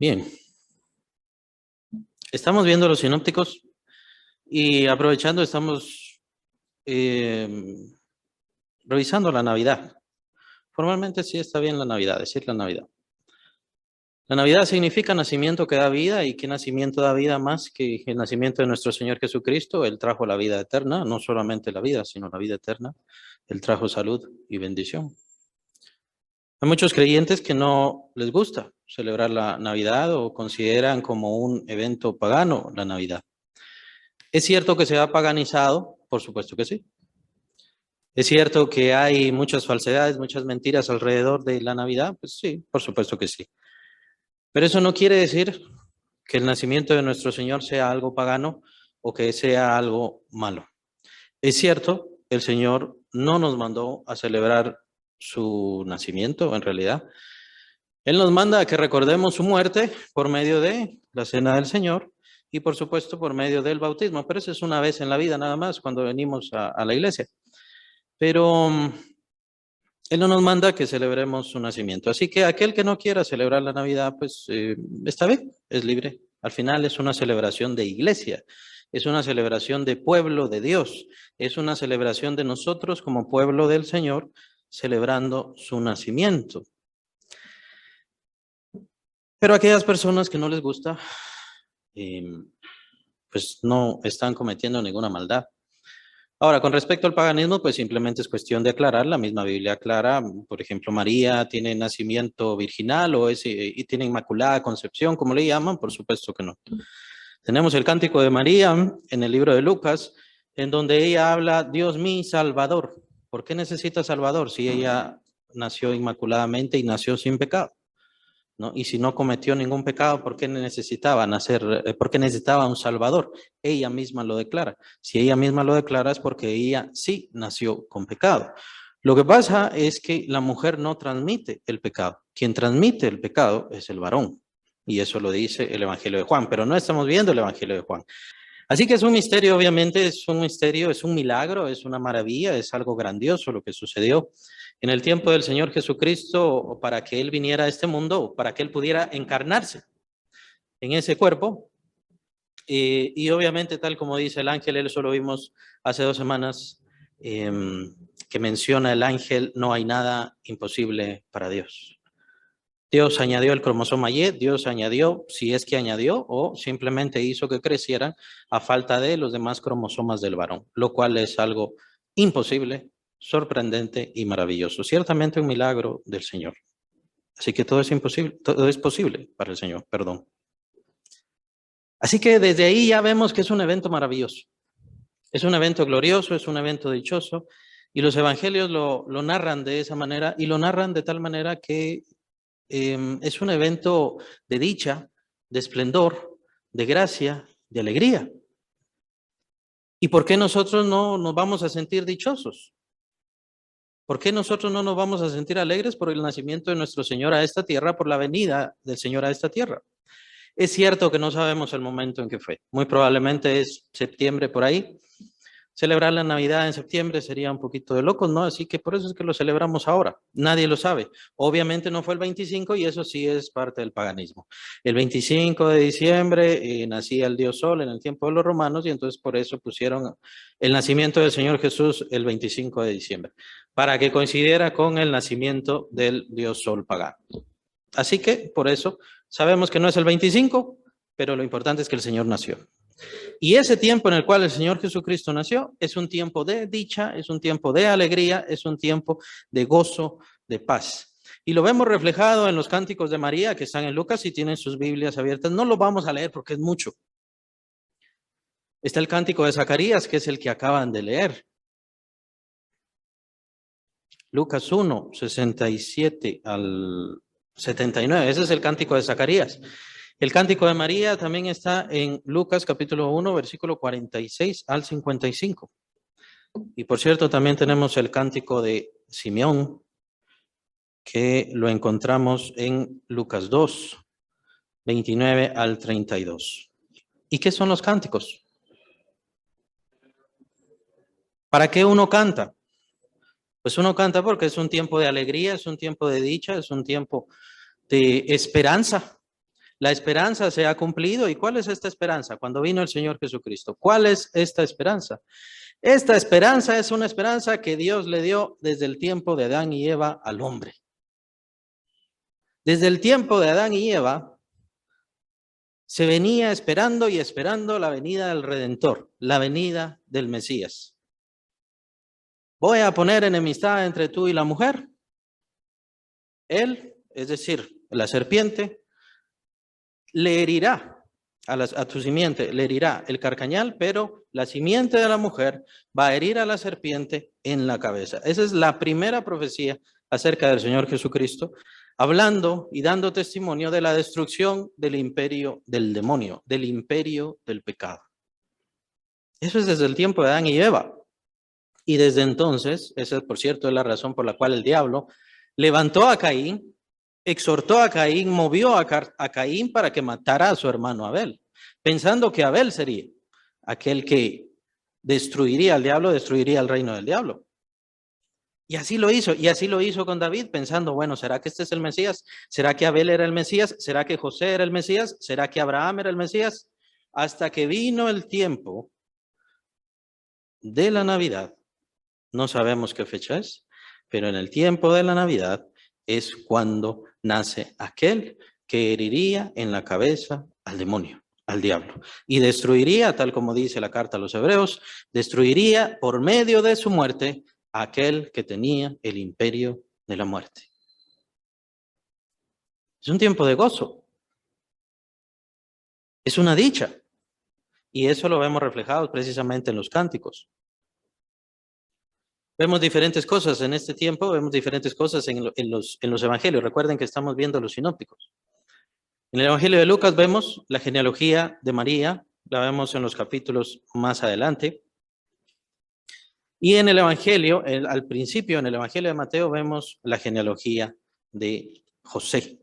Bien, estamos viendo los sinópticos y aprovechando estamos revisando la Navidad. Formalmente sí está bien la Navidad, decir la Navidad. La Navidad significa nacimiento que da vida, y qué nacimiento da vida más que el nacimiento de nuestro Señor Jesucristo. Él trajo la vida eterna, no solamente la vida, sino la vida eterna. Él trajo salud y bendición. Hay muchos creyentes que no les gusta celebrar la Navidad o consideran como un evento pagano la Navidad. ¿Es cierto que se ha paganizado? Por supuesto que sí. ¿Es cierto que hay muchas falsedades, muchas mentiras alrededor de la Navidad? Pues sí, por supuesto que sí. Pero eso no quiere decir que el nacimiento de nuestro Señor sea algo pagano o que sea algo malo. Es cierto, el Señor no nos mandó a celebrar su nacimiento, en realidad. Él nos manda a que recordemos su muerte por medio de la cena del Señor y, por supuesto, por medio del bautismo. Pero eso es una vez en la vida, nada más, cuando venimos a la iglesia. Pero Él no nos manda que celebremos su nacimiento. Así que aquel que no quiera celebrar la Navidad, pues está bien, es libre. Al final es una celebración de iglesia, es una celebración de pueblo de Dios, es una celebración de nosotros como pueblo del Señor, celebrando su nacimiento. Pero aquellas personas que no les gusta, pues no están cometiendo ninguna maldad. Ahora, con respecto al paganismo, pues simplemente es cuestión de aclarar. La misma Biblia aclara, por ejemplo, María tiene nacimiento virginal y tiene inmaculada concepción, como le llaman. Por supuesto que no. Tenemos el cántico de María en el libro de Lucas, en donde ella habla, Dios mi Salvador. ¿Por qué necesita Salvador si ella nació inmaculadamente y nació sin pecado? ¿No? Y si no cometió ningún pecado, ¿por qué necesitaba nacer? ¿Por qué necesitaba un Salvador? Ella misma lo declara. Si ella misma lo declara es porque ella sí nació con pecado. Lo que pasa es que la mujer no transmite el pecado. Quien transmite el pecado es el varón. Y eso lo dice el Evangelio de Juan, pero no estamos viendo el Evangelio de Juan. Así que es un misterio, obviamente, es un misterio, es un milagro, es una maravilla, es algo grandioso lo que sucedió en el tiempo del Señor Jesucristo para que Él viniera a este mundo, para que Él pudiera encarnarse en ese cuerpo. Y obviamente, tal como dice el ángel, eso lo vimos hace 2 semanas, que menciona el ángel, no hay nada imposible para Dios. Dios añadió el cromosoma Y, Dios añadió, si es que añadió, o simplemente hizo que crecieran a falta de los demás cromosomas del varón, lo cual es algo imposible, sorprendente y maravilloso. Ciertamente un milagro del Señor. Así que todo es imposible, todo es posible para el Señor, perdón. Así que desde ahí ya vemos que es un evento maravilloso. Es un evento glorioso, es un evento dichoso, y los evangelios lo narran de esa manera, y lo narran de tal manera que es un evento de dicha, de esplendor, de gracia, de alegría. ¿Y por qué nosotros no nos vamos a sentir dichosos? ¿Por qué nosotros no nos vamos a sentir alegres por el nacimiento de nuestro Señor a esta tierra, por la venida del Señor a esta tierra? Es cierto que no sabemos el momento en que fue. Muy probablemente es septiembre por ahí. Celebrar la Navidad en septiembre sería un poquito de locos, ¿no? Así que por eso es que lo celebramos ahora. Nadie lo sabe. Obviamente no fue el 25 y eso sí es parte del paganismo. El 25 de diciembre nacía el dios Sol en el tiempo de los romanos, y entonces por eso pusieron el nacimiento del Señor Jesús el 25 de diciembre, para que coincidiera con el nacimiento del dios Sol pagano. Así que por eso sabemos que no es el 25, pero lo importante es que el Señor nació. Y ese tiempo en el cual el Señor Jesucristo nació es un tiempo de dicha, es un tiempo de alegría, es un tiempo de gozo, de paz. Y lo vemos reflejado en los cánticos de María que están en Lucas. Si tienen sus Biblias abiertas, no lo vamos a leer porque es mucho. Está el cántico de Zacarías, que es el que acaban de leer. Lucas 1, 67 al 79, ese es el cántico de Zacarías. El cántico de María también está en Lucas capítulo 1, versículo 46 al 55. Y por cierto, también tenemos el cántico de Simeón, que lo encontramos en Lucas 2, 29 al 32. ¿Y qué son los cánticos? ¿Para qué uno canta? Pues uno canta porque es un tiempo de alegría, es un tiempo de dicha, es un tiempo de esperanza. La esperanza se ha cumplido. ¿Y cuál es esta esperanza? Cuando vino el Señor Jesucristo. ¿Cuál es esta esperanza? Esta esperanza es una esperanza que Dios le dio desde el tiempo de Adán y Eva al hombre. Desde el tiempo de Adán y Eva se venía esperando y esperando la venida del Redentor, la venida del Mesías. Voy a poner enemistad entre tú y la mujer. Él, es decir, la serpiente, le herirá a tu simiente, le herirá el carcañal, pero la simiente de la mujer va a herir a la serpiente en la cabeza. Esa es la primera profecía acerca del Señor Jesucristo, hablando y dando testimonio de la destrucción del imperio del demonio, del imperio del pecado. Eso es desde el tiempo de Adán y Eva. Y desde entonces, esa por cierto es la razón por la cual el diablo levantó a Caín, exhortó a Caín, movió a Caín para que matara a su hermano Abel, pensando que Abel sería aquel que destruiría al diablo, destruiría el reino del diablo. Y así lo hizo con David, pensando, bueno, ¿será que este es el Mesías? ¿Será que Abel era el Mesías? ¿Será que José era el Mesías? ¿Será que Abraham era el Mesías? Hasta que vino el tiempo de la Navidad. No sabemos qué fecha es, pero en el tiempo de la Navidad es cuando nace aquel que heriría en la cabeza al demonio, al diablo, y destruiría, tal como dice la carta a los Hebreos, destruiría por medio de su muerte a aquel que tenía el imperio de la muerte. Es un tiempo de gozo. Es una dicha. Y eso lo vemos reflejado precisamente en los cánticos. Vemos diferentes cosas en este tiempo, vemos diferentes cosas en los evangelios. Recuerden que estamos viendo los sinópticos. En el evangelio de Lucas vemos la genealogía de María, la vemos en los capítulos más adelante. Y en el evangelio, al principio, en el evangelio de Mateo, vemos la genealogía de José.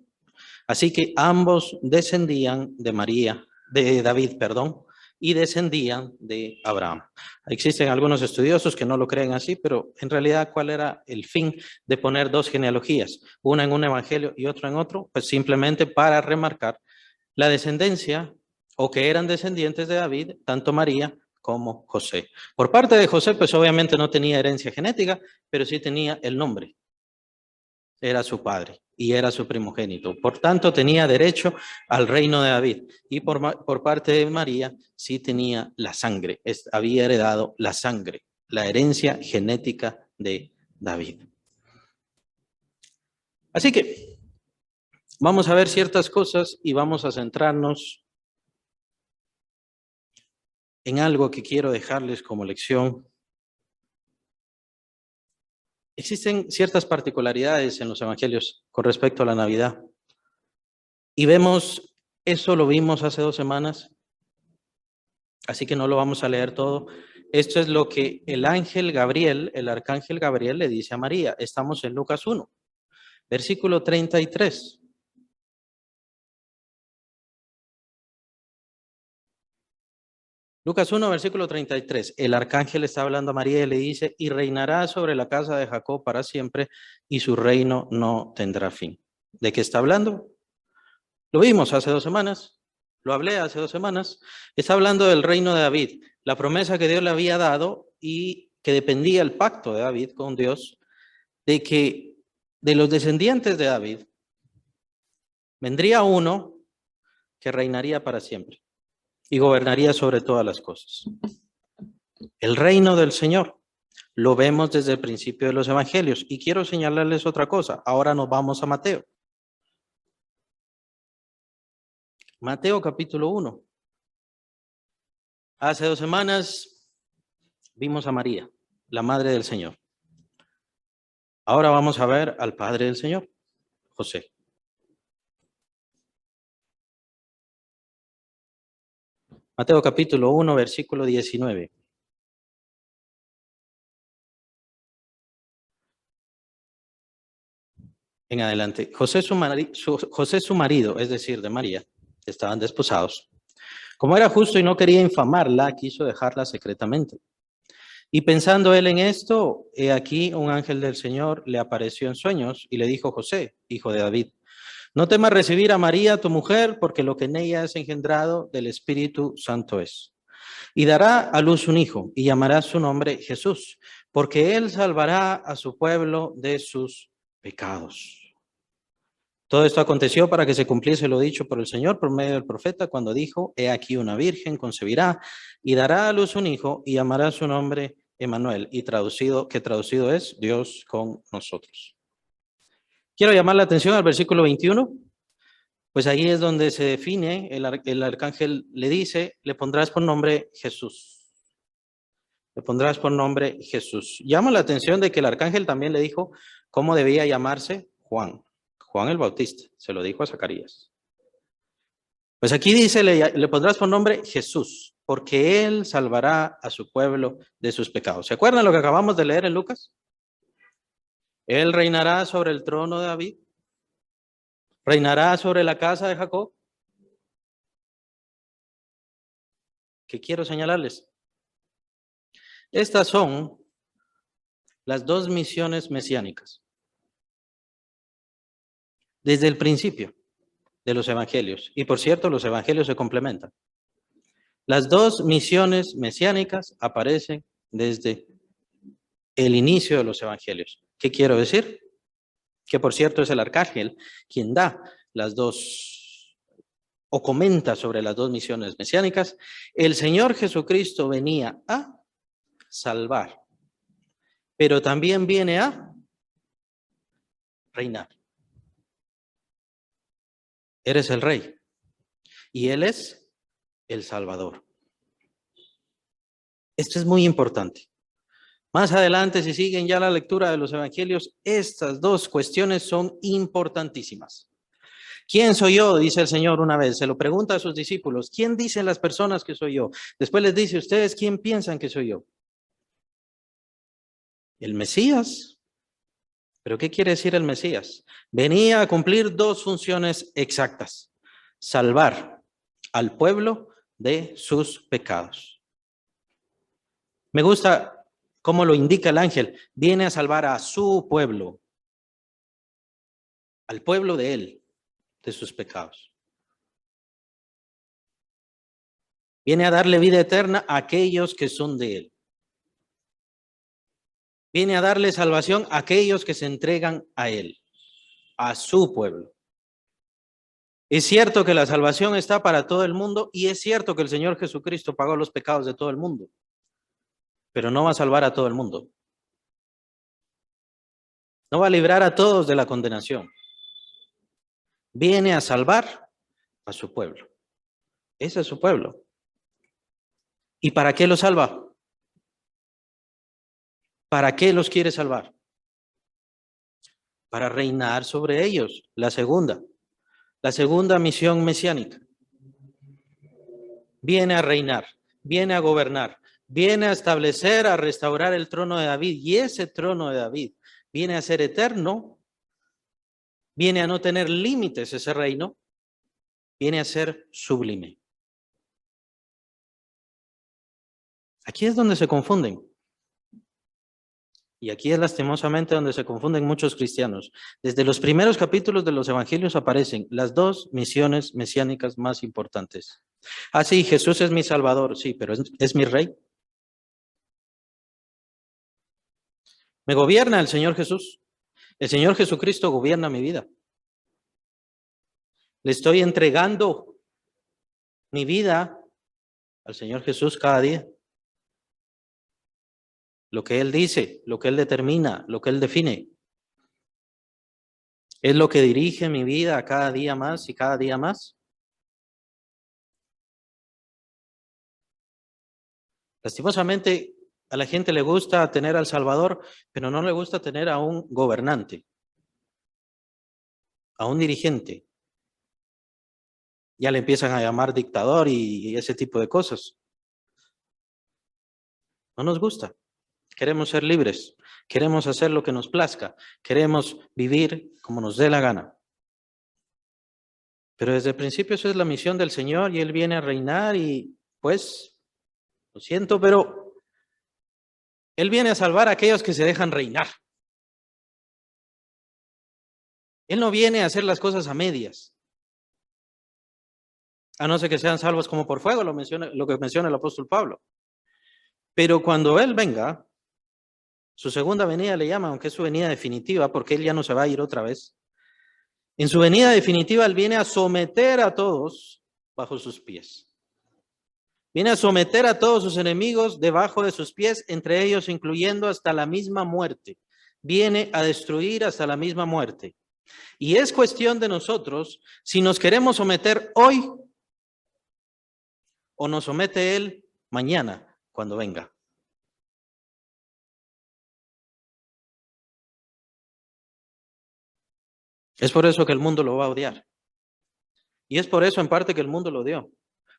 Así que ambos descendían de María, de David, perdón, y descendían de Abraham. Existen algunos estudiosos que no lo creen así, pero en realidad, ¿cuál era el fin de poner dos genealogías? Una en un evangelio y otra en otro, pues simplemente para remarcar la descendencia o que eran descendientes de David, tanto María como José. Por parte de José, pues obviamente no tenía herencia genética, pero sí tenía el nombre. Era su padre y era su primogénito. Por tanto, tenía derecho al reino de David. Y por parte de María, sí tenía la sangre, había heredado la sangre, la herencia genética de David. Así que vamos a ver ciertas cosas y vamos a centrarnos en algo que quiero dejarles como lección. Existen ciertas particularidades en los evangelios con respecto a la Navidad. Y vemos, eso lo vimos hace 2 semanas, así que no lo vamos a leer todo. Esto es lo que el ángel Gabriel, el arcángel Gabriel le dice a María. Estamos en Lucas 1, versículo 33. Lucas 1, versículo 33. El arcángel está hablando a María y le dice, y reinará sobre la casa de Jacob para siempre, y su reino no tendrá fin. ¿De qué está hablando? Lo vimos hace 2 semanas, lo hablé hace 2 semanas. Está hablando del reino de David, la promesa que Dios le había dado y que dependía el pacto de David con Dios, de que de los descendientes de David vendría uno que reinaría para siempre y gobernaría sobre todas las cosas. El reino del Señor lo vemos desde el principio de los evangelios. Y quiero señalarles otra cosa. Ahora nos vamos a Mateo. Mateo capítulo 1. Hace 2 semanas vimos a María, la madre del Señor. Ahora vamos a ver al padre del Señor, José. Mateo capítulo 1, versículo 19. En adelante. José su marido, es decir, de María, estaban desposados. Como era justo y no quería infamarla, quiso dejarla secretamente. Y pensando él en esto, he aquí un ángel del Señor le apareció en sueños y le dijo: José, hijo de David, No temas recibir a María, tu mujer, porque lo que en ella es engendrado del Espíritu Santo es. Y dará a luz un hijo, y llamará su nombre Jesús, porque él salvará a su pueblo de sus pecados. Todo esto aconteció para que se cumpliese lo dicho por el Señor por medio del profeta, cuando dijo: he aquí una virgen concebirá y dará a luz un hijo y llamará su nombre Emmanuel, y traducido es Dios con nosotros. Quiero llamar la atención al versículo 21, pues ahí es donde se define, el arcángel le dice: le pondrás por nombre Jesús. Le pondrás por nombre Jesús. Llama la atención de que el arcángel también le dijo cómo debía llamarse Juan. Juan el Bautista, se lo dijo a Zacarías. Pues aquí dice, le pondrás por nombre Jesús, porque él salvará a su pueblo de sus pecados. ¿Se acuerdan lo que acabamos de leer en Lucas? Él reinará sobre el trono de David, reinará sobre la casa de Jacob. ¿Qué quiero señalarles? Estas son las dos misiones mesiánicas. Desde el principio de los evangelios. Y por cierto, los evangelios se complementan. Las dos misiones mesiánicas aparecen desde el inicio de los evangelios. ¿Qué quiero decir? Que por cierto es el arcángel quien da las dos o comenta sobre las dos misiones mesiánicas. El Señor Jesucristo venía a salvar, pero también viene a reinar. Eres el rey y Él es el Salvador. Esto es muy importante. Más adelante, si siguen ya la lectura de los evangelios, estas dos cuestiones son importantísimas. ¿Quién soy yo? Dice el Señor una vez, se lo pregunta a sus discípulos. ¿Quién dicen las personas que soy yo? Después les dice, ¿ustedes quién piensan que soy yo? El Mesías. ¿Pero qué quiere decir el Mesías? Venía a cumplir dos funciones exactas: salvar al pueblo de sus pecados. Me gusta cómo lo indica el ángel. Viene a salvar a su pueblo, al pueblo de él, de sus pecados. Viene a darle vida eterna a aquellos que son de él. Viene a darle salvación a aquellos que se entregan a él, a su pueblo. Es cierto que la salvación está para todo el mundo y es cierto que el Señor Jesucristo pagó los pecados de todo el mundo, pero no va a salvar a todo el mundo. No va a librar a todos de la condenación. Viene a salvar a su pueblo. Ese es su pueblo. ¿Y para qué lo salva? ¿Para qué los quiere salvar? Para reinar sobre ellos. La segunda misión mesiánica. Viene a reinar, viene a gobernar, viene a establecer, a restaurar el trono de David. Y ese trono de David viene a ser eterno, viene a no tener límites ese reino, viene a ser sublime. Aquí es donde se confunden. Y aquí es lastimosamente donde se confunden muchos cristianos. Desde los primeros capítulos de los evangelios aparecen las dos misiones mesiánicas más importantes. Ah, sí, Jesús es mi Salvador, sí, pero ¿es mi Rey? ¿Me gobierna el Señor Jesús? El Señor Jesucristo gobierna mi vida. Le estoy entregando mi vida al Señor Jesús cada día. Lo que Él dice, lo que Él determina, lo que Él define. ¿Es lo que dirige mi vida cada día más y cada día más? Lastimosamente, a la gente le gusta tener al Salvador, pero no le gusta tener a un gobernante, a un dirigente. Ya le empiezan a llamar dictador y ese tipo de cosas. No nos gusta. Queremos ser libres. Queremos hacer lo que nos plazca. Queremos vivir como nos dé la gana. Pero desde el principio eso es la misión del Señor y Él viene a reinar y pues, lo siento, pero Él viene a salvar a aquellos que se dejan reinar. Él no viene a hacer las cosas a medias, a no ser que sean salvos como por fuego, lo que menciona el apóstol Pablo. Pero cuando Él venga, su segunda venida le llama, aunque es su venida definitiva, porque Él ya no se va a ir otra vez. En su venida definitiva, Él viene a someter a todos bajo sus pies. Viene a someter a todos sus enemigos debajo de sus pies, entre ellos incluyendo hasta la misma muerte. Viene a destruir hasta la misma muerte. Y es cuestión de nosotros si nos queremos someter hoy o nos somete Él mañana cuando venga. Es por eso que el mundo lo va a odiar. Y es por eso en parte que el mundo lo odió.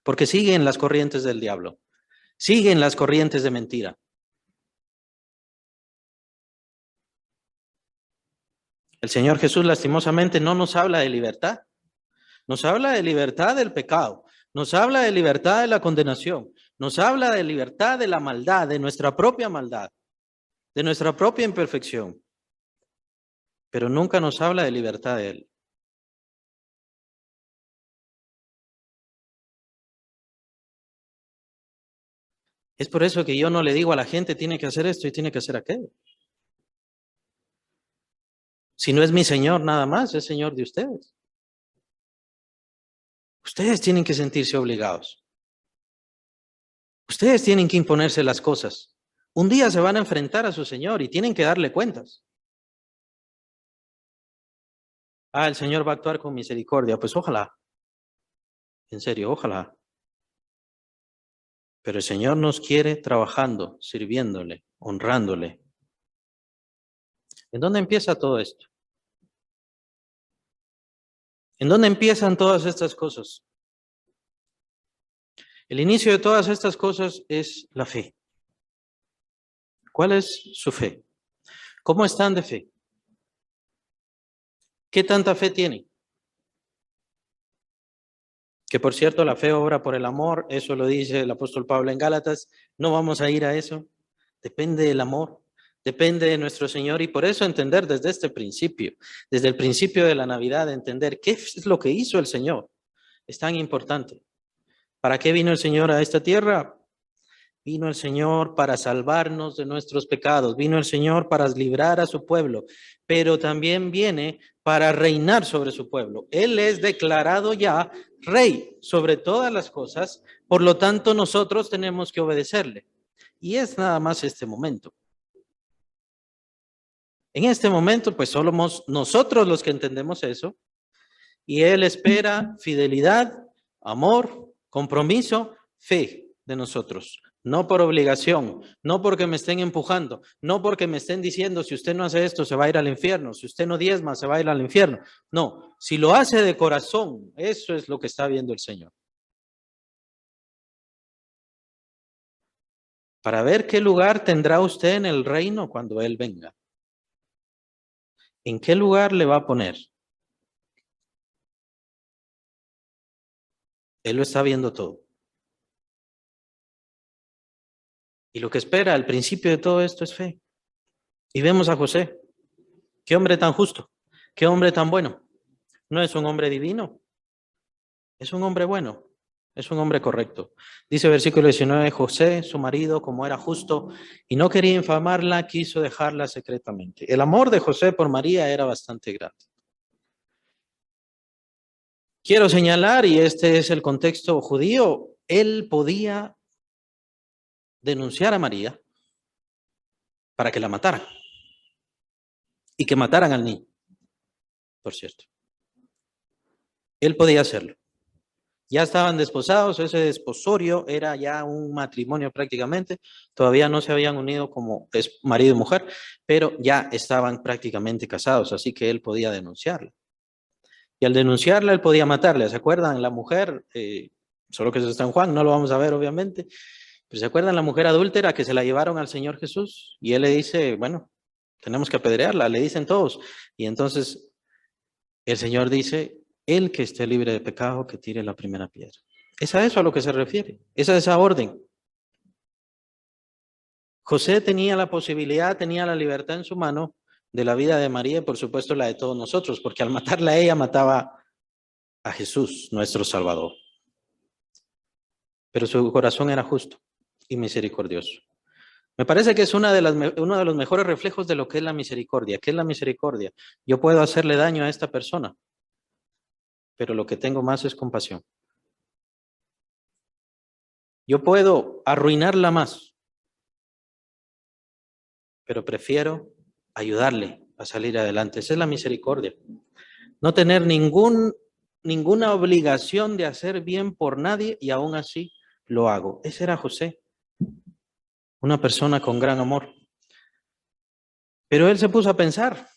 Porque siguen las corrientes del diablo. Siguen las corrientes de mentira. El Señor Jesús lastimosamente no nos habla de libertad. Nos habla de libertad del pecado. Nos habla de libertad de la condenación. Nos habla de libertad de la maldad, de nuestra propia maldad, de nuestra propia imperfección. Pero nunca nos habla de libertad de Él. Es por eso que yo no le digo a la gente, tiene que hacer esto y tiene que hacer aquello. Si no es mi Señor nada más, es Señor de ustedes. Ustedes tienen que sentirse obligados. Ustedes tienen que imponerse las cosas. Un día se van a enfrentar a su Señor y tienen que darle cuentas. El Señor va a actuar con misericordia. Pues ojalá. En serio, ojalá. Pero el Señor nos quiere trabajando, sirviéndole, honrándole. ¿En dónde empieza todo esto? ¿En dónde empiezan todas estas cosas? El inicio de todas estas cosas es la fe. ¿Cuál es su fe? ¿Cómo están de fe? ¿Qué tanta fe tienen? Que por cierto, la fe obra por el amor, eso lo dice el apóstol Pablo en Gálatas. No vamos a ir a eso. Depende del amor, depende de nuestro Señor, y por eso entender desde este principio, desde el principio de la Navidad, entender qué es lo que hizo el Señor, es tan importante. ¿Para qué vino el Señor a esta tierra? Vino el Señor para salvarnos de nuestros pecados, vino el Señor para librar a su pueblo, pero también viene para reinar sobre su pueblo. Él es declarado ya rey sobre todas las cosas, por lo tanto nosotros tenemos que obedecerle. Y es nada más este momento. En este momento, pues somos nosotros los que entendemos eso, y Él espera fidelidad, amor, compromiso, fe de nosotros. No por obligación, no porque me estén empujando, no porque me estén diciendo, si usted no hace esto, se va a ir al infierno, si usted no diezma, se va a ir al infierno. No, si lo hace de corazón, eso es lo que está viendo el Señor. Para ver qué lugar tendrá usted en el reino cuando Él venga. ¿En qué lugar le va a poner? Él lo está viendo todo. Y lo que espera al principio de todo esto es fe. Y vemos a José. Qué hombre tan justo. Qué hombre tan bueno. No es un hombre divino. Es un hombre bueno. Es un hombre correcto. Dice versículo 19, José, su marido, como era justo y no quería infamarla, quiso dejarla secretamente. El amor de José por María era bastante grande. Quiero señalar, y este es el contexto judío, él podía denunciar a María para que la mataran y que mataran al niño, por cierto. Él podía hacerlo. Ya estaban desposados, ese desposorio era ya un matrimonio prácticamente, todavía no se habían unido como marido y mujer, pero ya estaban prácticamente casados, así que él podía denunciarla. Y al denunciarla, él podía matarla. ¿Se acuerdan? La mujer, solo que eso está en Juan, no lo vamos a ver obviamente, pero ¿se acuerdan la mujer adúltera que se la llevaron al Señor Jesús? Y él le dice, bueno, tenemos que apedrearla, le dicen todos. Y entonces el Señor dice, el que esté libre de pecado, que tire la primera piedra. Es a eso a lo que se refiere, es a esa orden. José tenía la posibilidad, tenía la libertad en su mano de la vida de María y por supuesto la de todos nosotros, porque al matarla a ella mataba a Jesús, nuestro Salvador. Pero su corazón era justo y misericordioso. Me parece que es uno de los mejores reflejos de lo que es la misericordia. ¿Qué es la misericordia? Yo puedo hacerle daño a esta persona, pero lo que tengo más es compasión. Yo puedo arruinarla más, pero prefiero ayudarle a salir adelante. Esa es la misericordia. No tener ninguna obligación de hacer bien por nadie y aún así lo hago. Ese era José, una persona con gran amor. Pero él se puso a pensar,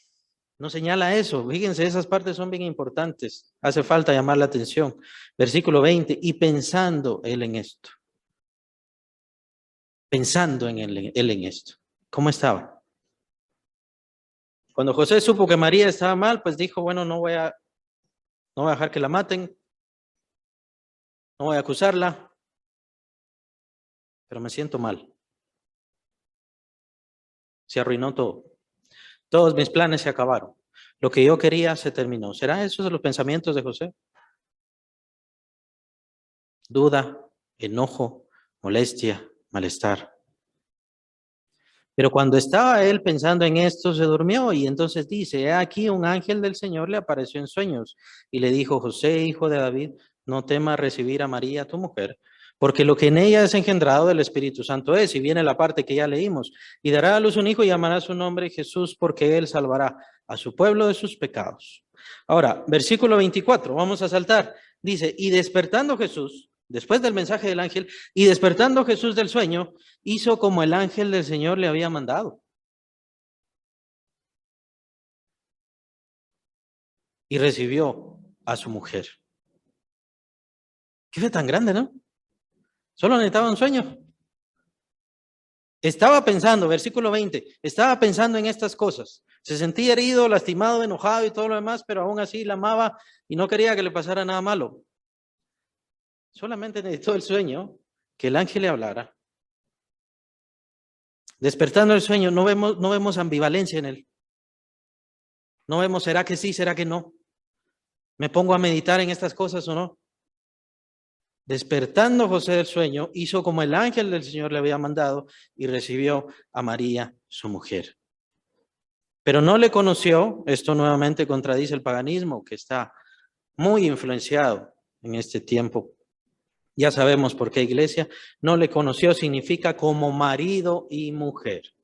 no señala eso. Fíjense, esas partes son bien importantes. Hace falta llamar la atención. Versículo 20, y pensando él en esto. Pensando en él en esto. ¿Cómo estaba? Cuando José supo que María estaba mal, pues dijo, bueno, no voy a dejar que la maten, no voy a acusarla, pero me siento mal. Se arruinó todo. Todos mis planes se acabaron. Lo que yo quería se terminó. ¿Será esos los pensamientos de José? Duda, enojo, molestia, malestar. Pero cuando estaba él pensando en esto, se durmió y entonces dice, he aquí un ángel del Señor le apareció en sueños y le dijo, José, hijo de David, no temas recibir a María, tu mujer, porque lo que en ella es engendrado del Espíritu Santo es, y viene la parte que ya leímos, y dará a luz un hijo y llamará su nombre Jesús, porque él salvará a su pueblo de sus pecados. Ahora, versículo 24, vamos a saltar. Dice, y despertando Jesús, después del mensaje del ángel, y despertando Jesús del sueño, hizo como el ángel del Señor le había mandado. Y recibió a su mujer. Qué fe tan grande, ¿no? Solo necesitaba un sueño. Estaba pensando, versículo 20, estaba pensando en estas cosas. Se sentía herido, lastimado, enojado y todo lo demás, pero aún así la amaba y no quería que le pasara nada malo. Solamente necesitó el sueño, que el ángel le hablara. Despertando el sueño, no vemos ambivalencia en él. No vemos, ¿será que sí, será que no? ¿Me pongo a meditar en estas cosas o no? Despertando José del sueño, hizo como el ángel del Señor le había mandado y recibió a María, su mujer. Pero no le conoció, esto nuevamente contradice el paganismo que está muy influenciado en este tiempo. Ya sabemos por qué, iglesia. No le conoció significa como marido y mujer.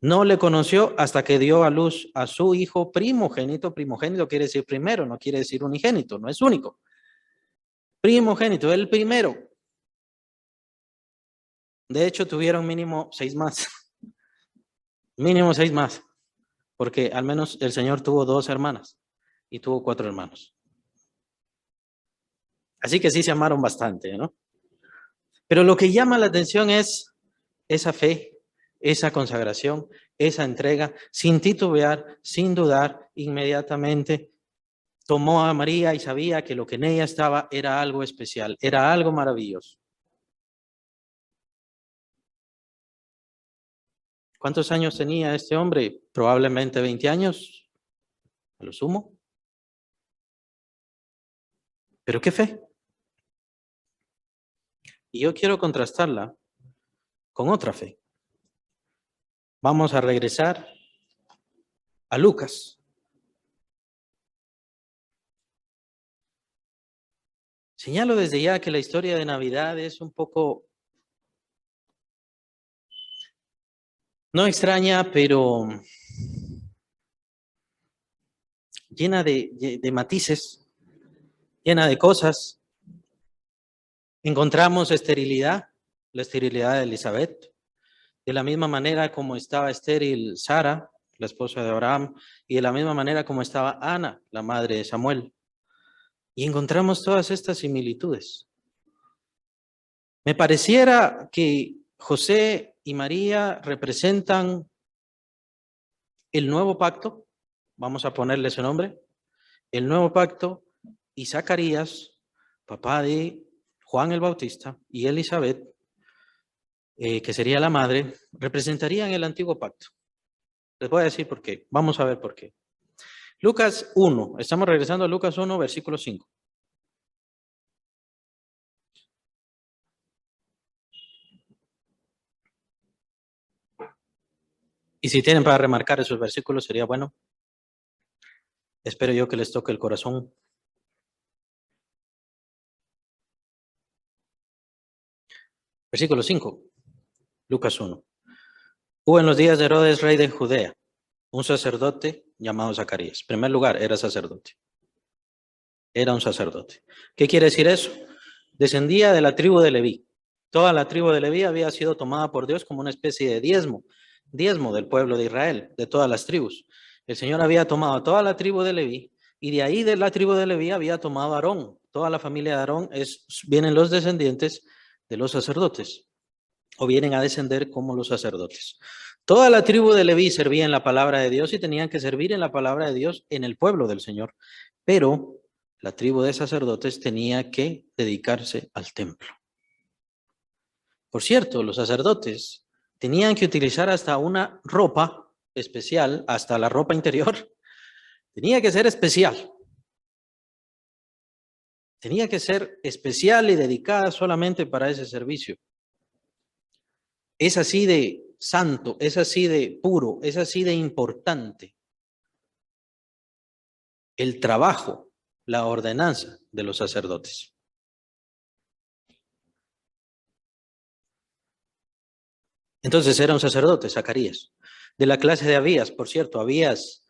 No le conoció hasta que dio a luz a su hijo primogénito. Primogénito quiere decir primero, no quiere decir unigénito, no es único. Primogénito, el primero. De hecho, tuvieron mínimo 6 más. Mínimo 6 más. Porque al menos el Señor tuvo 2 hermanas y tuvo 4 hermanos. Así que sí se amaron bastante, ¿no? Pero lo que llama la atención es esa fe, esa consagración, esa entrega, sin titubear, sin dudar, inmediatamente tomó a María y sabía que lo que en ella estaba era algo especial, era algo maravilloso. ¿Cuántos años tenía este hombre? Probablemente 20 años, a lo sumo. Pero qué fe. Y yo quiero contrastarla con otra fe. Vamos a regresar a Lucas. Señalo desde ya que la historia de Navidad es un poco, no extraña, pero llena de matices, llena de cosas. Encontramos esterilidad, la esterilidad de Elizabeth, de la misma manera como estaba estéril Sara, la esposa de Abraham, y de la misma manera como estaba Ana, la madre de Samuel. Y encontramos todas estas similitudes. Me pareciera que José y María representan el nuevo pacto, vamos a ponerle ese nombre, el nuevo pacto, y Zacarías, papá de Juan el Bautista, y Elizabeth, que sería la madre, representarían el antiguo pacto. Les voy a decir por qué. Vamos a ver por qué. Lucas 1. Estamos regresando a Lucas 1, versículo 5. Y si tienen para remarcar esos versículos, sería bueno. Espero yo que les toque el corazón. Versículo 5. Lucas 1. Hubo en los días de Herodes, rey de Judea, un sacerdote llamado Zacarías. En primer lugar, era sacerdote. Era un sacerdote. ¿Qué quiere decir eso? Descendía de la tribu de Leví. Toda la tribu de Leví había sido tomada por Dios como una especie de diezmo del pueblo de Israel, de todas las tribus. El Señor había tomado a toda la tribu de Leví y de ahí de la tribu de Leví había tomado a Aarón. Toda la familia de Aarón vienen los descendientes de los sacerdotes o vienen a descender como los sacerdotes. Toda la tribu de Leví servía en la palabra de Dios y tenían que servir en la palabra de Dios en el pueblo del Señor. Pero la tribu de sacerdotes tenía que dedicarse al templo. Por cierto, los sacerdotes tenían que utilizar hasta una ropa especial, hasta la ropa interior. Tenía que ser especial. Tenía que ser especial y dedicada solamente para ese servicio. Es así de santo, es así de puro, es así de importante el trabajo, la ordenanza de los sacerdotes. Entonces era un sacerdote, Zacarías, de la clase de Abías. Por cierto, Abías,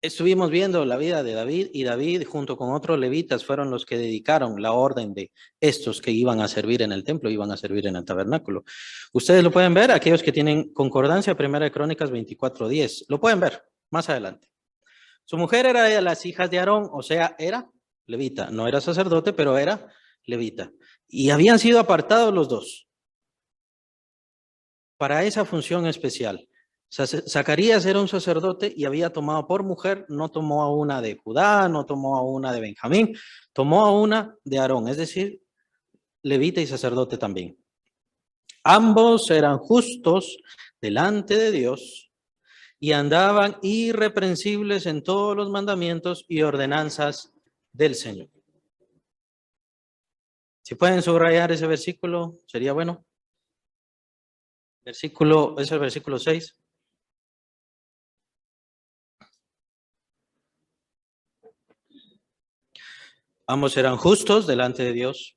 estuvimos viendo la vida de David y David junto con otros levitas fueron los que dedicaron la orden de estos que iban a servir en el templo, iban a servir en el tabernáculo. Ustedes lo pueden ver, aquellos que tienen concordancia, Primera de Crónicas 24:10, lo pueden ver más adelante. Su mujer era de las hijas de Aarón, o sea, era levita, no era sacerdote, pero era levita. Y habían sido apartados los dos para esa función especial. Zacarías era un sacerdote y había tomado por mujer, no tomó a una de Judá, no tomó a una de Benjamín, tomó a una de Aarón, es decir, levita y sacerdote también. Ambos eran justos delante de Dios y andaban irreprensibles en todos los mandamientos y ordenanzas del Señor. Si pueden subrayar ese versículo, sería bueno. Versículo, es el versículo 6. Ambos eran justos delante de Dios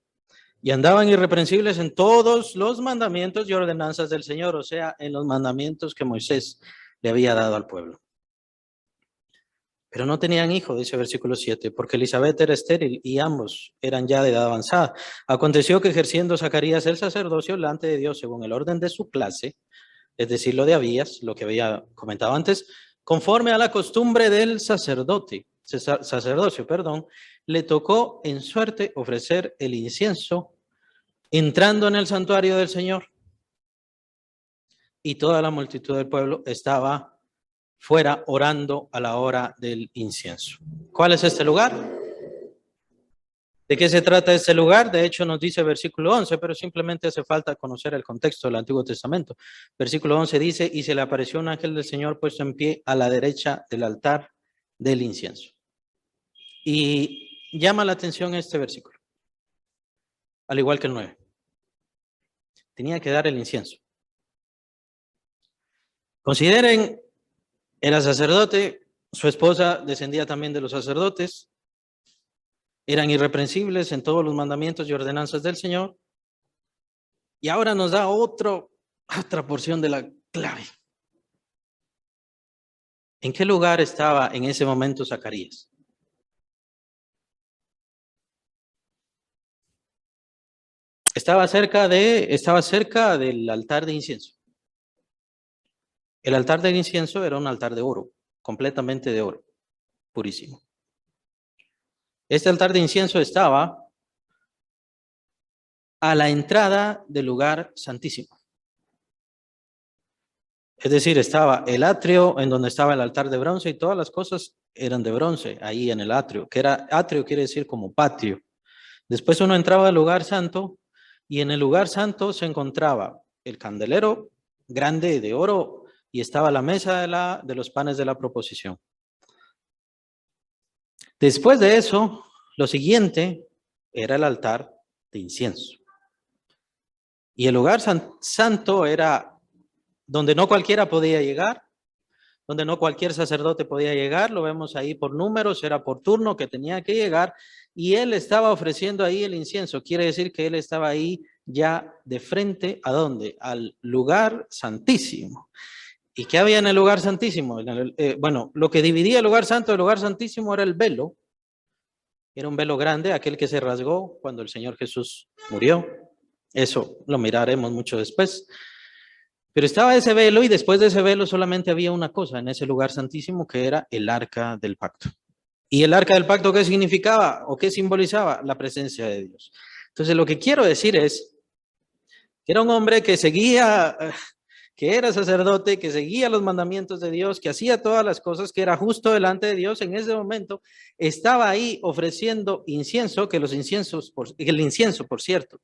y andaban irreprensibles en todos los mandamientos y ordenanzas del Señor, o sea, en los mandamientos que Moisés le había dado al pueblo. Pero no tenían hijo, dice versículo 7, porque Elizabeth era estéril y ambos eran ya de edad avanzada. Aconteció que ejerciendo Zacarías el sacerdocio delante de Dios según el orden de su clase, es decir, lo de Abías, lo que había comentado antes, conforme a la costumbre del sacerdocio, le tocó en suerte ofrecer el incienso entrando en el santuario del Señor. Y toda la multitud del pueblo estaba fuera orando a la hora del incienso. ¿Cuál es este lugar? ¿De qué se trata este lugar? De hecho, nos dice versículo 11, pero simplemente hace falta conocer el contexto del Antiguo Testamento. Versículo 11 dice, y se le apareció un ángel del Señor puesto en pie a la derecha del altar del incienso. Y llama la atención este versículo, al igual que el 9. Tenía que dar el incienso. Consideren, era sacerdote, su esposa descendía también de los sacerdotes, eran irreprensibles en todos los mandamientos y ordenanzas del Señor. Y ahora nos da otra porción de la clave. ¿En qué lugar estaba en ese momento Zacarías? Estaba cerca del altar de incienso. El altar del incienso era un altar de oro, completamente de oro, purísimo. Este altar de incienso estaba a la entrada del lugar santísimo. Es decir, estaba el atrio en donde estaba el altar de bronce y todas las cosas eran de bronce ahí en el atrio, que era atrio quiere decir como patio. Después uno entraba al lugar santo y en el lugar santo se encontraba el candelero grande de oro y estaba la mesa de los panes de la proposición. Después de eso, lo siguiente era el altar de incienso. Y el lugar santo era donde no cualquiera podía llegar, donde no cualquier sacerdote podía llegar, lo vemos ahí por números, era por turno que tenía que llegar, y él estaba ofreciendo ahí el incienso. Quiere decir que él estaba ahí ya de frente, ¿a dónde? Al lugar santísimo. ¿Y qué había en el lugar santísimo? Bueno, lo que dividía el lugar santo del lugar santísimo era el velo. Era un velo grande, aquel que se rasgó cuando el Señor Jesús murió. Eso lo miraremos mucho después. Pero estaba ese velo, y después de ese velo solamente había una cosa en ese lugar santísimo, que era el arca del pacto. ¿Y el arca del pacto qué significaba o qué simbolizaba? La presencia de Dios. Entonces lo que quiero decir es que era un hombre que seguía, que era sacerdote, que seguía los mandamientos de Dios, que hacía todas las cosas, que era justo delante de Dios. En ese momento estaba ahí ofreciendo incienso, que el incienso, por cierto,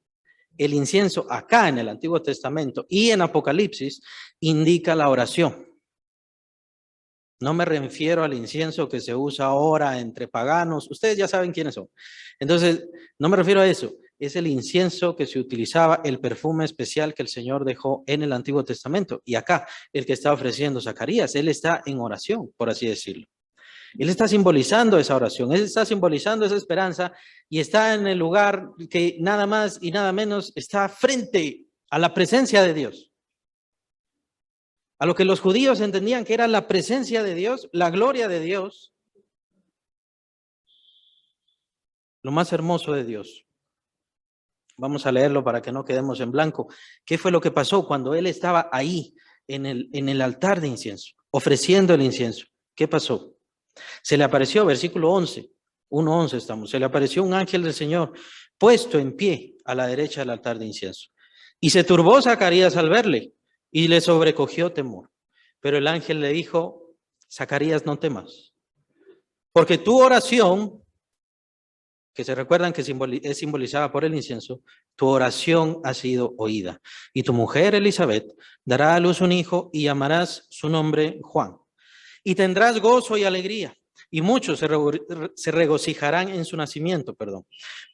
el incienso acá en el Antiguo Testamento y en Apocalipsis indica la oración. No me refiero al incienso que se usa ahora entre paganos. Ustedes ya saben quiénes son. Entonces, no me refiero a eso. Es el incienso que se utilizaba, el perfume especial que el Señor dejó en el Antiguo Testamento. Y acá, el que está ofreciendo Zacarías, él está en oración, por así decirlo. Él está simbolizando esa oración, él está simbolizando esa esperanza, y está en el lugar que nada más y nada menos está frente a la presencia de Dios. A lo que los judíos entendían que era la presencia de Dios, la gloria de Dios, lo más hermoso de Dios. Vamos a leerlo para que no quedemos en blanco. ¿Qué fue lo que pasó cuando él estaba ahí en el altar de incienso, ofreciendo el incienso? ¿Qué pasó? Se le apareció, versículo 11, 1:11 estamos, se le apareció un ángel del Señor puesto en pie a la derecha del altar de incienso. Y se turbó Zacarías al verle, y le sobrecogió temor. Pero el ángel le dijo: Zacarías, no temas, porque tu oración, que se recuerdan que es simbolizada por el incienso, tu oración ha sido oída. Y tu mujer Elizabeth dará a luz un hijo, y llamarás su nombre Juan. Y tendrás gozo y alegría, y muchos se regocijarán en su nacimiento,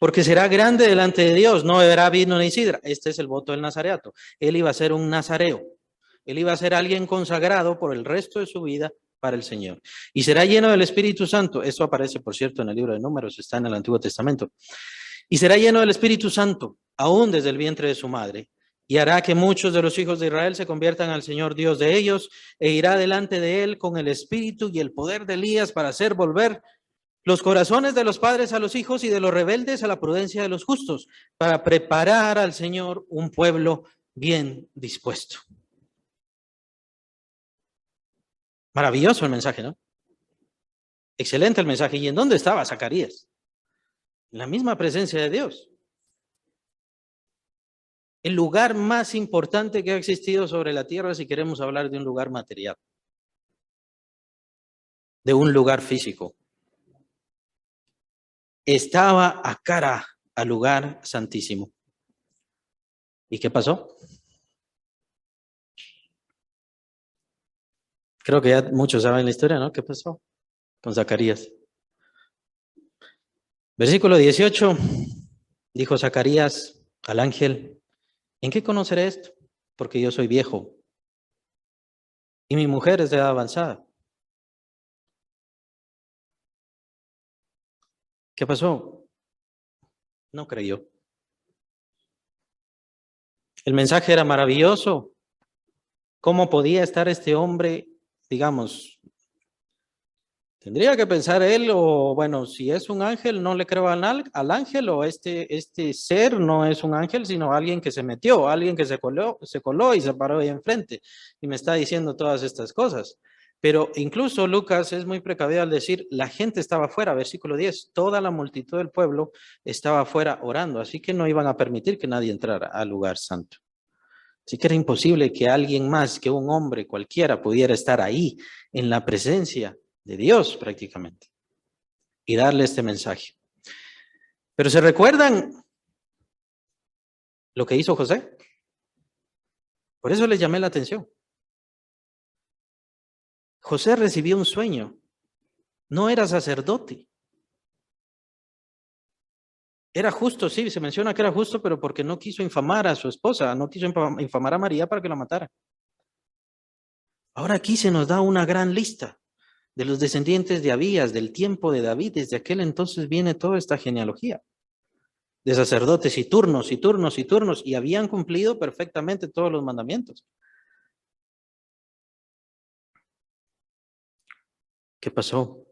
porque será grande delante de Dios, no beberá vino ni sidra. Este es el voto del nazareato. Él iba a ser un nazareo, él iba a ser alguien consagrado por el resto de su vida para el Señor. Y será lleno del Espíritu Santo. Esto aparece, por cierto, en el libro de Números, está en el Antiguo Testamento. Y será lleno del Espíritu Santo, aún desde el vientre de su madre. Y hará que muchos de los hijos de Israel se conviertan al Señor Dios de ellos, e irá delante de él con el espíritu y el poder de Elías para hacer volver los corazones de los padres a los hijos y de los rebeldes a la prudencia de los justos, para preparar al Señor un pueblo bien dispuesto. Maravilloso el mensaje, ¿no? Excelente el mensaje. ¿Y en dónde estaba Zacarías? En la misma presencia de Dios. El lugar más importante que ha existido sobre la tierra, si queremos hablar de un lugar material, de un lugar físico. Estaba a cara al lugar santísimo. ¿Y qué pasó? Creo que ya muchos saben la historia, ¿no? ¿Qué pasó con Zacarías? Versículo 18, dijo Zacarías al ángel: ¿en qué conoceré esto? Porque yo soy viejo y mi mujer es de edad avanzada. ¿Qué pasó? No creyó. El mensaje era maravilloso. ¿Cómo podía estar este hombre, digamos? Tendría que pensar él, o bueno, si es un ángel, no le creo al ángel, o este ser no es un ángel, sino alguien que se metió, alguien que se coló y se paró ahí enfrente y me está diciendo todas estas cosas. Pero incluso Lucas es muy precavido al decir: la gente estaba afuera, versículo 10, toda la multitud del pueblo estaba afuera orando, así que no iban a permitir que nadie entrara al lugar santo. Así que era imposible que alguien más, que un hombre cualquiera, pudiera estar ahí en la presencia de Dios prácticamente y darle este mensaje. Pero ¿se recuerdan lo que hizo José? Por eso les llamé la atención. José recibió un sueño. No era sacerdote. Era justo, sí, se menciona que era justo, pero porque no quiso infamar a su esposa, no quiso infamar a María para que la matara. Ahora aquí se nos da una gran lista de los descendientes de Abías, del tiempo de David. Desde aquel entonces viene toda esta genealogía de sacerdotes y turnos y turnos y turnos, y habían cumplido perfectamente todos los mandamientos. ¿Qué pasó?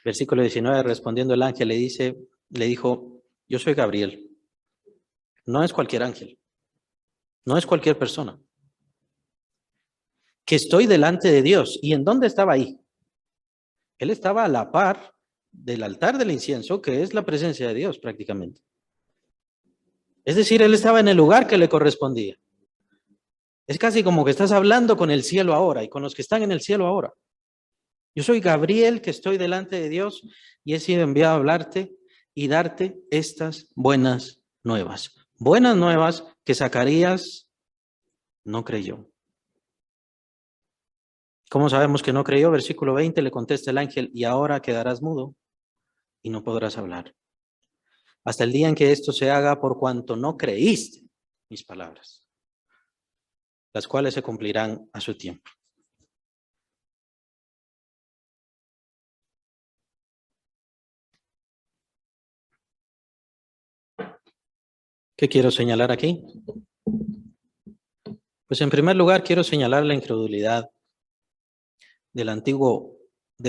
Versículo 19, respondiendo el ángel le dijo, yo soy Gabriel. No es cualquier ángel, no es cualquier persona. Que estoy delante de Dios. ¿Y en dónde estaba ahí? Él estaba a la par del altar del incienso, que es la presencia de Dios prácticamente. Es decir, él estaba en el lugar que le correspondía. Es casi como que estás hablando con el cielo ahora y con los que están en el cielo ahora. Yo soy Gabriel, que estoy delante de Dios y he sido enviado a hablarte y darte estas buenas nuevas. Buenas nuevas que Zacarías no creyó. ¿Cómo sabemos que no creyó? Versículo 20 le contesta el ángel, y ahora quedarás mudo y no podrás hablar, hasta el día en que esto se haga, por cuanto no creíste mis palabras, las cuales se cumplirán a su tiempo. ¿Qué quiero señalar aquí? Pues en primer lugar quiero señalar la incredulidad de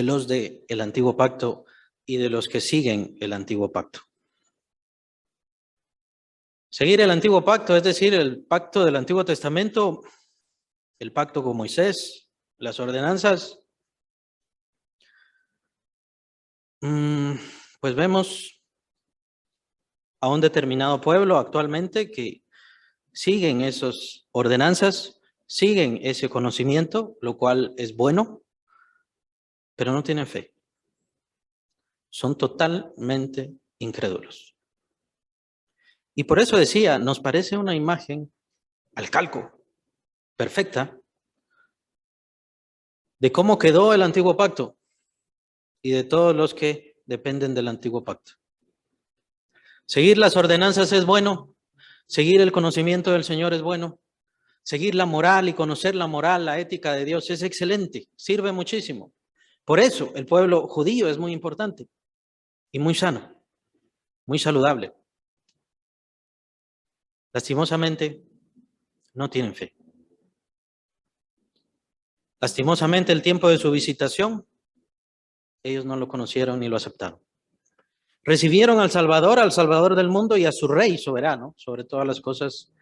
los del antiguo pacto y de los que siguen el antiguo pacto. Seguir el antiguo pacto, es decir, el pacto del Antiguo Testamento, el pacto con Moisés, las ordenanzas, pues vemos a un determinado pueblo actualmente que siguen esas ordenanzas, siguen ese conocimiento, lo cual es bueno, pero no tienen fe. Son totalmente incrédulos. Y por eso decía, nos parece una imagen al calco, perfecta, de cómo quedó el antiguo pacto y de todos los que dependen del antiguo pacto. Seguir las ordenanzas es bueno, seguir el conocimiento del Señor es bueno, seguir la moral y conocer la moral, la ética de Dios es excelente, sirve muchísimo. Por eso el pueblo judío es muy importante y muy sano, muy saludable. Lastimosamente, no tienen fe. Lastimosamente, el tiempo de su visitación, ellos no lo conocieron ni lo aceptaron. Recibieron al Salvador del mundo y a su Rey soberano sobre todas las cosas,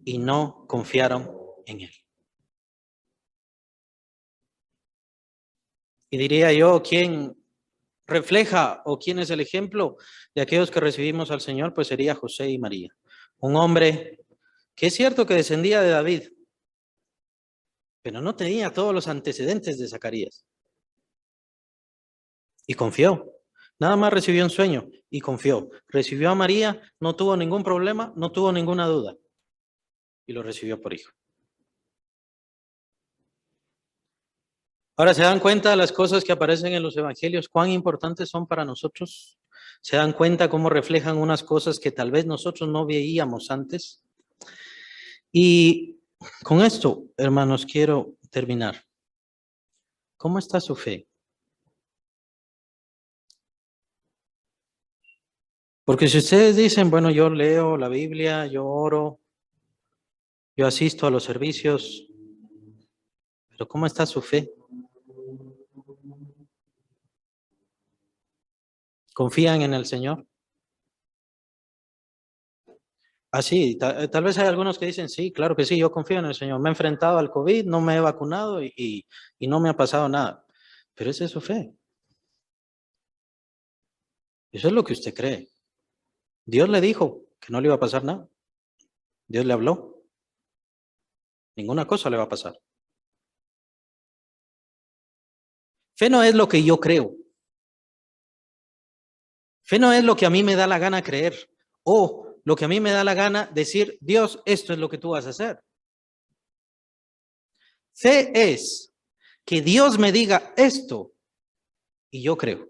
y no confiaron en él. Y diría yo, ¿quién refleja o quién es el ejemplo de aquellos que recibimos al Señor? Pues sería José y María. Un hombre que es cierto que descendía de David, pero no tenía todos los antecedentes de Zacarías. Y confió. Nada más recibió un sueño y confió. Recibió a María, no tuvo ningún problema, no tuvo ninguna duda. Y lo recibió por hijo. Ahora, ¿se dan cuenta de las cosas que aparecen en los evangelios? ¿Cuán importantes son para nosotros? ¿Se dan cuenta cómo reflejan unas cosas que tal vez nosotros no veíamos antes? Y con esto, hermanos, quiero terminar. ¿Cómo está su fe? Porque si ustedes dicen, bueno, yo leo la Biblia, yo oro, yo asisto a los servicios, pero ¿cómo está su fe? ¿Confían en el Señor? Así, tal vez hay algunos que dicen, sí, claro que sí, yo confío en el Señor. Me he enfrentado al COVID, no me he vacunado y no me ha pasado nada. Pero esa es su fe. Eso es lo que usted cree. Dios le dijo que no le iba a pasar nada. Dios le habló. Ninguna cosa le va a pasar. Fe no es lo que yo creo. Fe no es lo que a mí me da la gana creer o lo que a mí me da la gana decir, Dios, esto es lo que tú vas a hacer. Fe es Que Dios me diga esto y yo creo.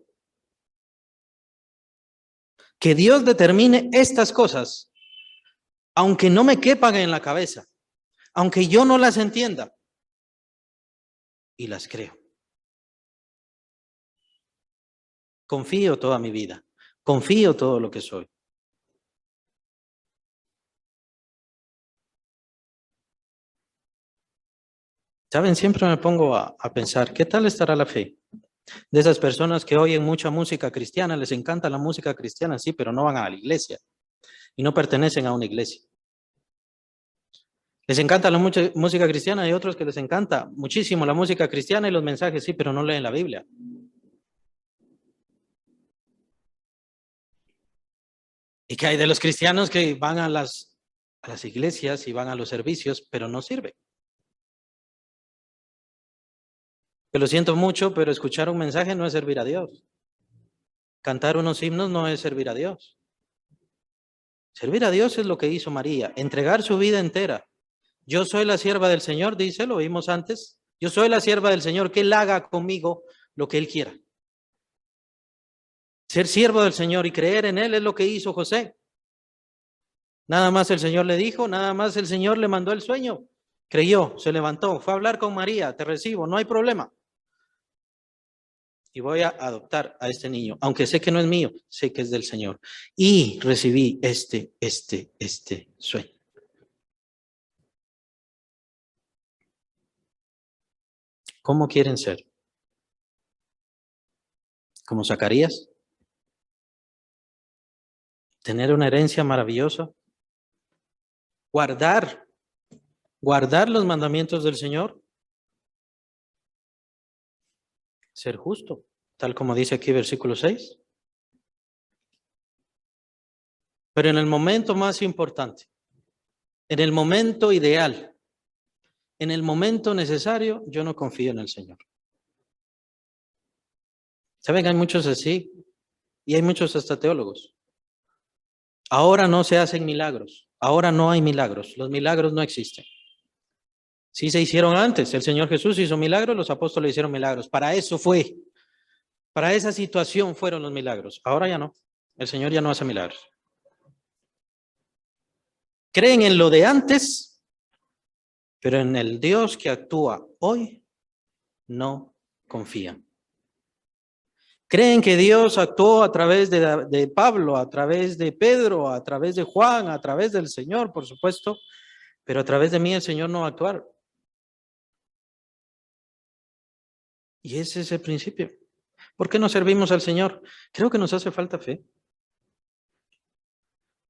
Que Dios determine estas cosas, aunque no me quepan en la cabeza, aunque yo no las entienda, y las creo. Confío toda mi vida, confío todo lo que soy. ¿Saben? Siempre me pongo a pensar, ¿qué tal estará la fe de esas personas que oyen mucha música cristiana? Les encanta la música cristiana, sí, pero no van a la iglesia y no pertenecen a una iglesia. Les encanta la música cristiana, hay otros que les encanta muchísimo la música cristiana y los mensajes, sí, pero no leen la Biblia. ¿Y qué hay de los cristianos que van a las iglesias y van a los servicios, pero no sirve? Que lo siento mucho, pero escuchar un mensaje no es servir a Dios. Cantar unos himnos no es servir a Dios. Servir a Dios es lo que hizo María, entregar su vida entera. Yo soy la sierva del Señor, dice, lo vimos antes. Yo soy la sierva del Señor, que Él haga conmigo lo que Él quiera. Ser siervo del Señor y creer en Él es lo que hizo José. Nada más el Señor le dijo, nada más el Señor le mandó el sueño. Creyó, se levantó, fue a hablar con María, te recibo, no hay problema. Y voy a adoptar a este niño, aunque sé que no es mío, sé que es del Señor. Y recibí este sueño. ¿Cómo quieren ser? ¿Como Zacarías? ¿Tener una herencia maravillosa? ¿Guardar los mandamientos del Señor? Ser justo, tal como dice aquí versículo 6. Pero en el momento más importante, en el momento ideal, en el momento necesario, yo no confío en el Señor. ¿Saben? Hay muchos así y hay muchos hasta teólogos. Ahora no se hacen milagros, ahora no hay milagros, los milagros no existen. Sí se hicieron antes, el Señor Jesús hizo milagros, los apóstoles hicieron milagros, para eso fue, para esa situación fueron los milagros, ahora ya no, el Señor ya no hace milagros. Creen en lo de antes, pero en el Dios que actúa hoy no confían. Creen que Dios actuó a través de Pablo, a través de Pedro, a través de Juan, a través del Señor, por supuesto, pero a través de mí el Señor no va a actuar. Y ese es el principio. ¿Por qué no servimos al Señor? Creo que nos hace falta fe.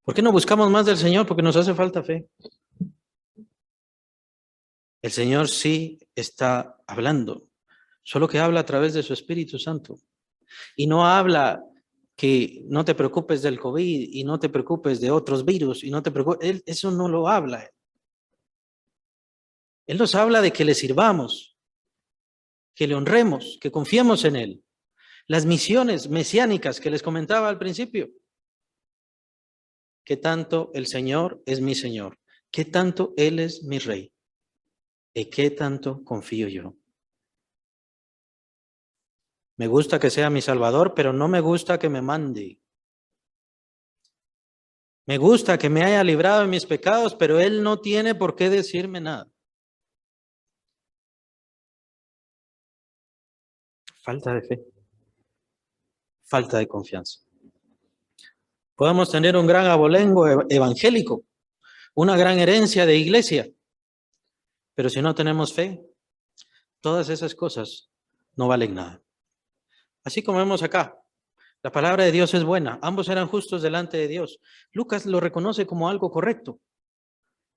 ¿Por qué no buscamos más del Señor? Porque nos hace falta fe. El Señor sí está hablando, solo que habla a través de su Espíritu Santo. Y no habla que no te preocupes del COVID y no te preocupes de otros virus y no te preocupes. Él eso no lo habla. Él nos habla de que le sirvamos, que le honremos, que confiemos en Él. Las misiones mesiánicas que les comentaba al principio. Que tanto el Señor es mi Señor, que tanto Él es mi Rey, y qué tanto confío yo. Me gusta que sea mi Salvador, pero no me gusta que me mande. Me gusta que me haya librado de mis pecados, pero Él no tiene por qué decirme nada. Falta de fe, falta de confianza. Podemos tener un gran abolengo evangélico, una gran herencia de iglesia, pero si no tenemos fe, todas esas cosas no valen nada. Así como vemos acá, la palabra de Dios es buena, ambos eran justos delante de Dios. Lucas lo reconoce como algo correcto,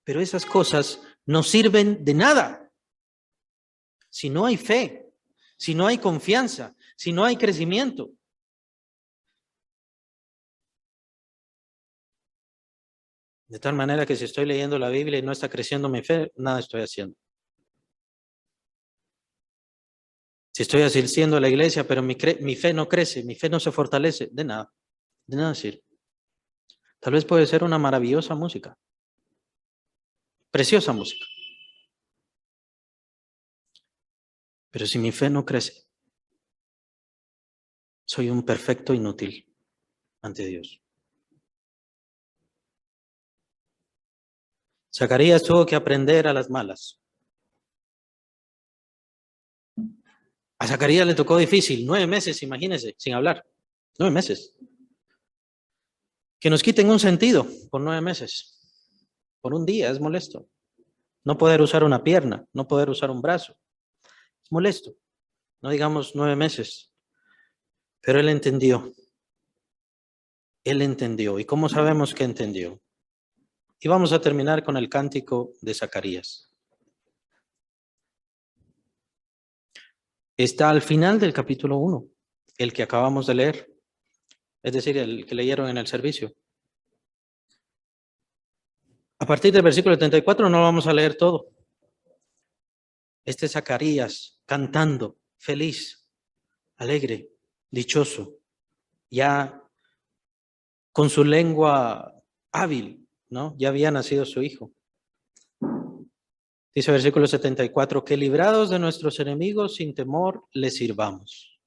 pero esas cosas no sirven de nada si no hay fe, si no hay confianza, si no hay crecimiento. De tal manera que si estoy leyendo la Biblia y no está creciendo mi fe, nada estoy haciendo. Si estoy asistiendo a la iglesia, pero mi fe no crece, mi fe no se fortalece, de nada sirve. Tal vez puede ser una maravillosa música, preciosa música. Pero si mi fe no crece, soy un perfecto inútil ante Dios. Zacarías tuvo que aprender a las malas. A Zacarías le tocó difícil, 9 meses, imagínense, sin hablar. 9 meses. Que nos quiten un sentido por 9 meses. Por un día es molesto. No poder usar una pierna, no poder usar un brazo. Es molesto. No digamos 9 meses. Pero él entendió. Él entendió. ¿Y cómo sabemos que entendió? Y vamos a terminar con el cántico de Zacarías. Está al final del capítulo 1, el que acabamos de leer, es decir, el que leyeron en el servicio. A partir del versículo 74 no vamos a leer todo. Este Zacarías cantando, feliz, alegre, dichoso, ya con su lengua hábil, ¿no? Ya había nacido su hijo. Dice el versículo 74, que librados de nuestros enemigos sin temor les sirvamos.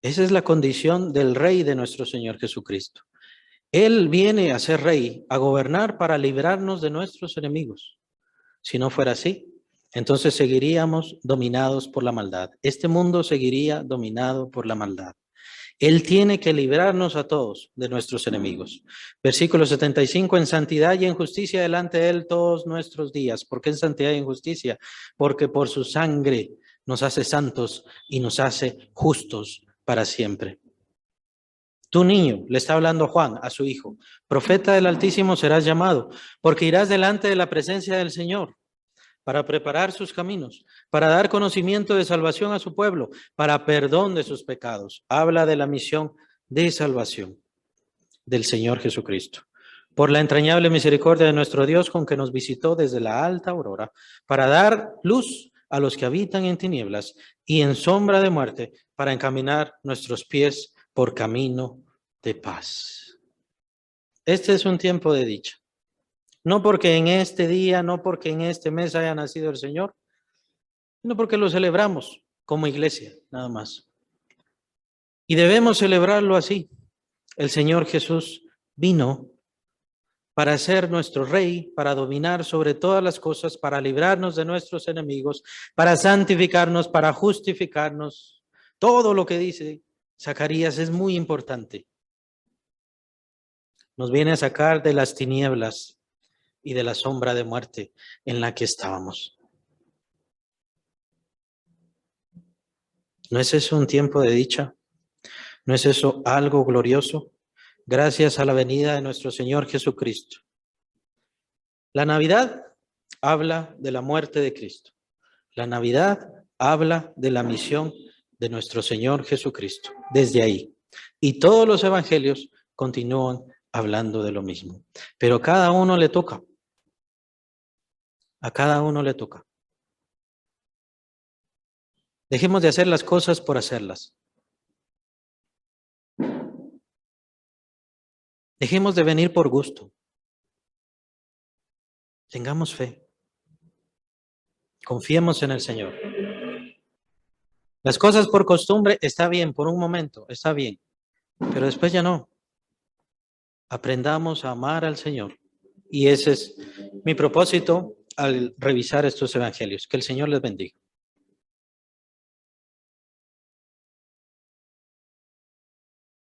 Esa es la condición del rey de nuestro Señor Jesucristo. Él viene a ser rey, a gobernar para librarnos de nuestros enemigos. Si no fuera así, entonces seguiríamos dominados por la maldad. Este mundo seguiría dominado por la maldad. Él tiene que librarnos a todos de nuestros enemigos. Versículo 75, en santidad y en justicia delante de Él todos nuestros días. ¿Por qué en santidad y en justicia? Porque por su sangre nos hace santos y nos hace justos para siempre. Tu niño, le está hablando Juan a su hijo, profeta del Altísimo serás llamado, porque irás delante de la presencia del Señor para preparar sus caminos, para dar conocimiento de salvación a su pueblo, para perdón de sus pecados. Habla de la misión de salvación del Señor Jesucristo. Por la entrañable misericordia de nuestro Dios con que nos visitó desde la alta aurora, para dar luz a los que habitan en tinieblas y en sombra de muerte, para encaminar nuestros pies por camino de paz. Este es un tiempo de dicha. No porque en este día, no porque en este mes haya nacido el Señor, sino porque lo celebramos como iglesia, nada más. Y debemos celebrarlo así. El Señor Jesús vino para ser nuestro Rey, para dominar sobre todas las cosas, para librarnos de nuestros enemigos, para santificarnos, para justificarnos. Todo lo que dice Zacarías es muy importante. Nos viene a sacar de las tinieblas y de la sombra de muerte en la que estábamos. ¿No es eso un tiempo de dicha? ¿No es eso algo glorioso? Gracias a la venida de nuestro Señor Jesucristo. La Navidad habla de la muerte de Cristo. La Navidad habla de la misión de nuestro Señor Jesucristo. Desde ahí. Y todos los evangelios continúan hablando de lo mismo. Pero cada uno le toca. A cada uno le toca. Dejemos de hacer las cosas por hacerlas. Dejemos de venir por gusto. Tengamos fe. Confiemos en el Señor. Las cosas por costumbre está bien, por un momento, está bien. Pero después ya no. Aprendamos a amar al Señor. Y ese es mi propósito al revisar estos evangelios. Que el Señor les bendiga.